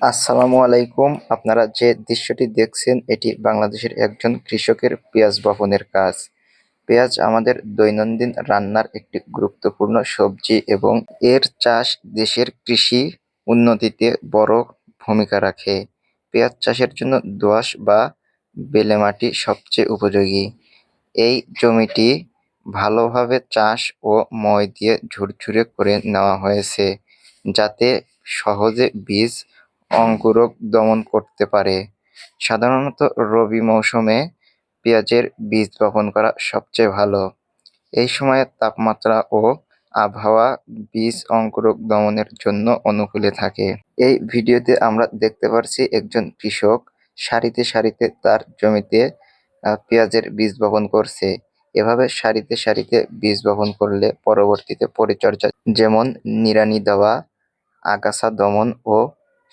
আসসালামু আলাইকুম। আপনারা যে দৃশ্যটি দেখছেন এটি বাংলাদেশের একজন কৃষকের পেঁয়াজ বপনের কাজ। পেঁয়াজ আমাদের দৈনন্দিন রান্নার একটি গুরুত্বপূর্ণ সবজি এবং এর চাষ দেশের কৃষি উন্নতিতে বড় ভূমিকা রাখে। পেঁয়াজ চাষের জন্য দোআঁশ বা বেলে মাটি সবচেয়ে উপযোগী। এই জমিটি ভালোভাবে চাষ ও মই দিয়ে ঝুরঝুরে করে নেওয়া হয়েছে, যাতে সহজে বীজ অঙ্কুরোগ দমন করতে পারে। সাধারণত রবি মৌসুমে পেঁয়াজের বীজ বপন করা সবচেয়ে ভালো। এই সময়ে তাপমাত্রা ও আবহাওয়া বীজ অঙ্কুরোগ দমনের জন্য অনুকূলে থাকে। এই ভিডিওতে আমরা দেখতে পারছি একজন কৃষক সারিতে সারিতে তার জমিতে পেঁয়াজের বীজ বপন করছে। এভাবে সারিতে সারিতে বীজ বপন করলে পরবর্তীতে পরিচর্যা যেমন নিড়ানি দেওয়া, আগাছা দমন ও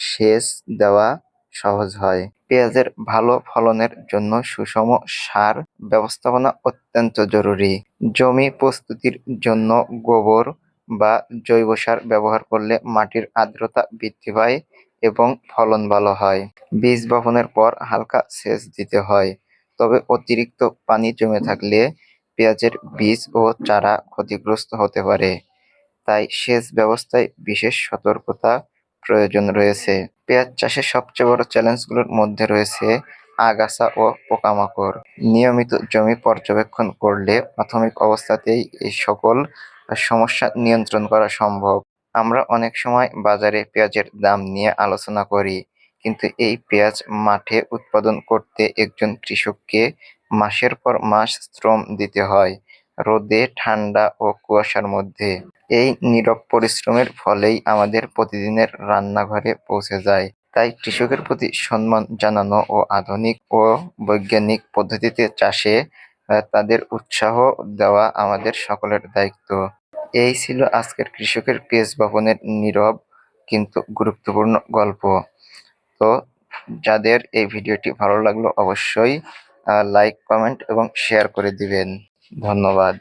সেচ দেওয়া সহজ হয়। পেঁয়াজের ভালো ফলনের জন্য সুষম সার ব্যবস্থাপনা অত্যন্ত জরুরি। জমি প্রস্তুতির জন্য গোবর বা জৈব সার ব্যবহার করলে মাটির আর্দ্রতা বৃদ্ধি পায় এবং ফলন ভালো হয়। বীজ বপনের পর হালকা সেচ দিতে হয়, তবে অতিরিক্ত পানি জমে থাকলে পেঁয়াজের বীজ ও চারা ক্ষতিগ্রস্ত হতে পারে। তাই সেচ ব্যবস্থায় বিশেষ সতর্কতা প্রয়োজন রয়েছে। পেঁয়াজ চাষের সবচেয়ে বড় চ্যালেঞ্জগুলোর মধ্যে রয়েছে আগাছা ও পোকামাকড়। নিয়মিত জমি পর্যবেক্ষণ করলে প্রাথমিক অবস্থাতেই এই সকল সমস্যা নিয়ন্ত্রণ করা সম্ভব। আমরা অনেক সময় বাজারে পেঁয়াজের দাম নিয়ে আলোচনা করি, কিন্তু এই পেঁয়াজ মাঠে উৎপাদন করতে একজন কৃষককে মাসের পর মাস শ্রম দিতে হয়, রোদে, ঠান্ডা ও কুয়াশার মধ্যে। এই নীরব পরিশ্রমের ফলেই আমাদের প্রতিদিনের রান্নাঘরে পৌঁছে যায়। তাই কৃষকের প্রতি সম্মান জানানো ও আধুনিক ও বৈজ্ঞানিক পদ্ধতিতে চাষে তাদের উৎসাহ দেওয়া আমাদের সকলের দায়িত্ব। এই ছিল আজকের কৃষকের পেঁয়াজ বপনের নীরব কিন্তু গুরুত্বপূর্ণ গল্প। তো যাদের এই ভিডিওটি ভালো লাগলো অবশ্যই লাইক, কমেন্ট এবং শেয়ার করে দিবেন। ধন্যবাদ।